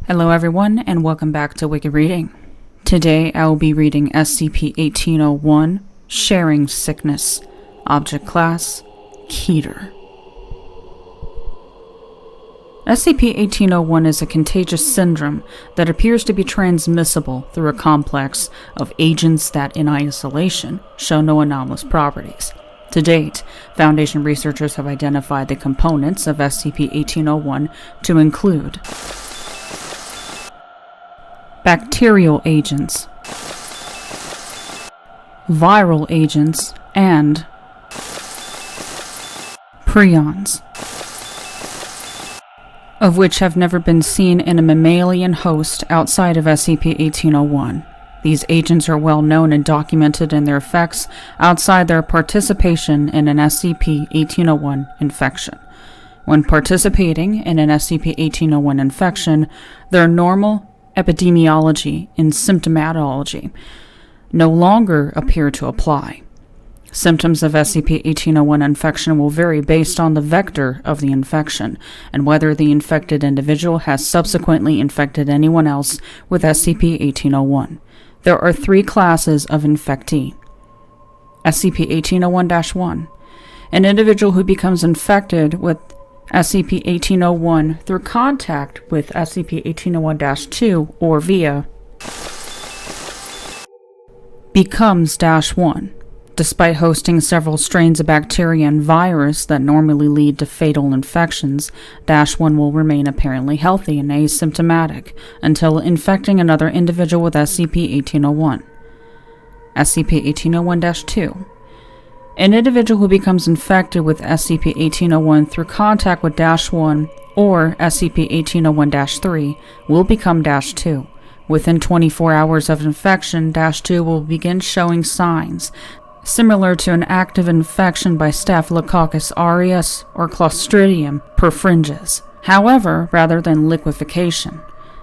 Hello everyone, and welcome back to Wicked Reading. Today I will be reading SCP-1801, Sharing Sickness, Object Class, Keter. SCP-1801 is a contagious syndrome that appears to be transmissible through a complex of agents that, in isolation, show no anomalous properties. To date, Foundation researchers have identified the components of SCP-1801 to include bacterial agents, viral agents, and prions, of which have never been seen in a mammalian host outside of SCP-1801. These agents are well known and documented in their effects outside their participation in an SCP-1801 infection. When participating in an SCP-1801 infection, their normal epidemiology and symptomatology no longer appear to apply. Symptoms of SCP-1801 infection will vary based on the vector of the infection and whether the infected individual has subsequently infected anyone else with SCP-1801. There are three classes of infectee. SCP-1801-1. An individual who becomes infected with SCP-1801 through contact with SCP-1801-2 or via becomes -1. Despite hosting several strains of bacteria and virus that normally lead to fatal infections, -1 will remain apparently healthy and asymptomatic until infecting another individual with SCP-1801. SCP-1801-2. An individual who becomes infected with SCP-1801 through contact with -1 or SCP-1801-3 will become -2. Within 24 hours of infection, -2 will begin showing signs similar to an active infection by Staphylococcus aureus or Clostridium perfringens. However, rather than liquefaction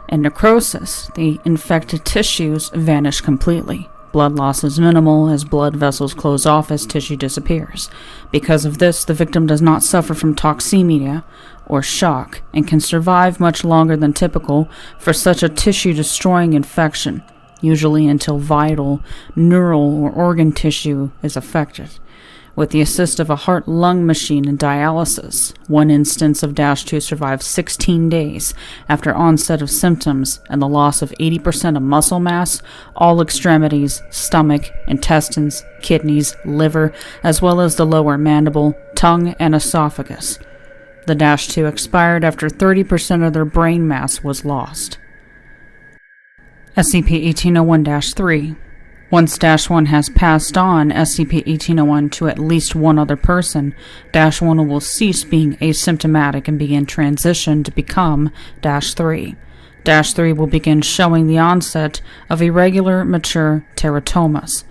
and necrosis, the infected tissues vanish completely. Blood loss is minimal as blood vessels close off as tissue disappears. Because of this, the victim does not suffer from toxemia or shock and can survive much longer than typical for such a tissue-destroying infection, usually until vital, neural, or organ tissue is affected. With the assist of a heart-lung machine and dialysis, one instance of -2 survived 16 days after onset of symptoms and the loss of 80% of muscle mass, all extremities, stomach, intestines, kidneys, liver, as well as the lower mandible, tongue, and esophagus. The -2 expired after 30% of their brain mass was lost. SCP-1801-3. Once -1 has passed on SCP-1801 to at least one other person, -1 will cease being asymptomatic and begin transition to become -3. -3 will begin showing the onset of irregular mature teratomas.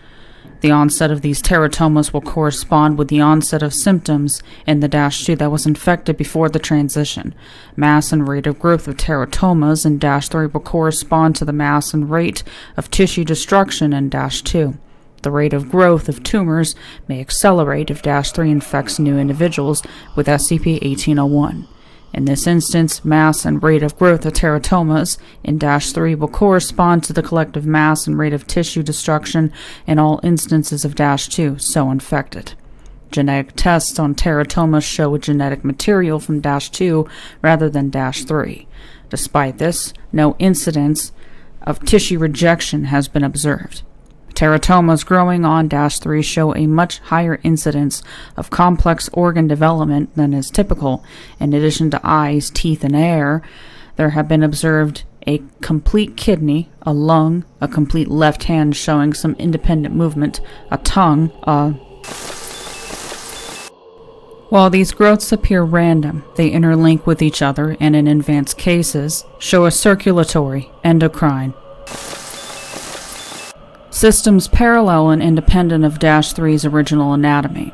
The onset of these teratomas will correspond with the onset of symptoms in the -2 that was infected before the transition. Mass and rate of growth of teratomas in -3 will correspond to the mass and rate of tissue destruction in -2. The rate of growth of tumors may accelerate if -3 infects new individuals with SCP-1801. In this instance, mass and rate of growth of teratomas in -3 will correspond to the collective mass and rate of tissue destruction in all instances of -2 so infected. Genetic tests on teratomas show genetic material from -2 rather than -3. Despite this, no incidence of tissue rejection has been observed. Teratomas growing on -3 show a much higher incidence of complex organ development than is typical. In addition to eyes, teeth, and hair, there have been observed a complete kidney, a lung, a complete left hand showing some independent movement, a tongue, While these growths appear random, they interlink with each other and in advanced cases show a circulatory, endocrine, systems parallel and independent of -3's original anatomy.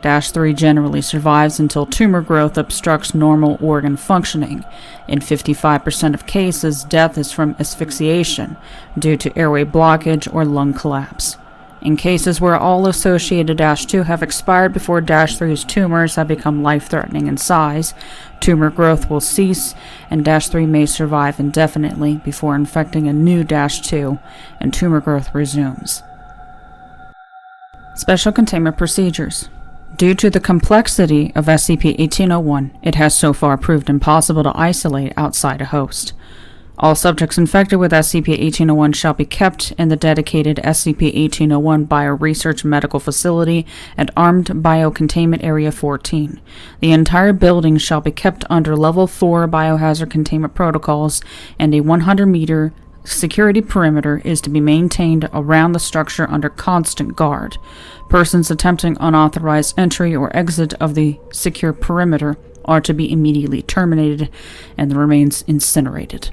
-3 generally survives until tumor growth obstructs normal organ functioning. In 55% of cases, death is from asphyxiation due to airway blockage or lung collapse. In cases where all associated -2 have expired before -3's tumors have become life-threatening in size, tumor growth will cease, and -3 may survive indefinitely before infecting a new -2, and tumor growth resumes. Special Containment Procedures. Due to the complexity of SCP-1801, it has so far proved impossible to isolate outside a host. All subjects infected with SCP-1801 shall be kept in the dedicated SCP-1801 Bioresearch Medical Facility at Armed Biocontainment Area 14. The entire building shall be kept under Level 4 Biohazard Containment Protocols, and a 100-meter security perimeter is to be maintained around the structure under constant guard. Persons attempting unauthorized entry or exit of the secure perimeter are to be immediately terminated and the remains incinerated.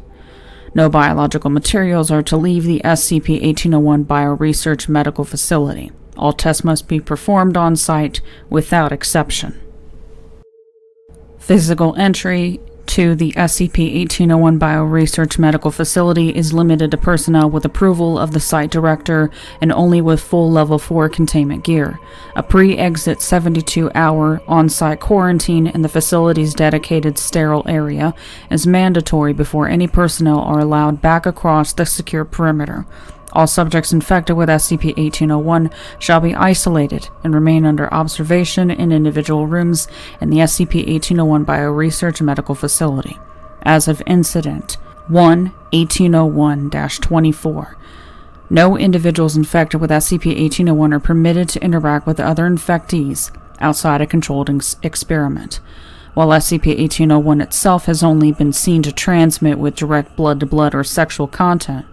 No biological materials are to leave the SCP-1801 Bioresearch Medical Facility. All tests must be performed on site without exception. Physical entry to the SCP-1801 Bioresearch Medical Facility is limited to personnel with approval of the site director and only with full Level 4 containment gear. A pre-exit 72-hour on-site quarantine in the facility's dedicated sterile area is mandatory before any personnel are allowed back across the secure perimeter. All subjects infected with SCP-1801 shall be isolated and remain under observation in individual rooms in the SCP-1801 Bioresearch Medical Facility. As of Incident 1-1801-24, no individuals infected with SCP-1801 are permitted to interact with other infectees outside a controlled experiment. While SCP-1801 itself has only been seen to transmit with direct blood-to-blood or sexual contact,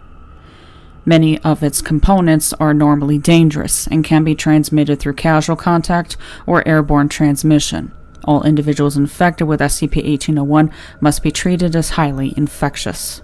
many of its components are normally dangerous and can be transmitted through casual contact or airborne transmission. All individuals infected with SCP-1801 must be treated as highly infectious.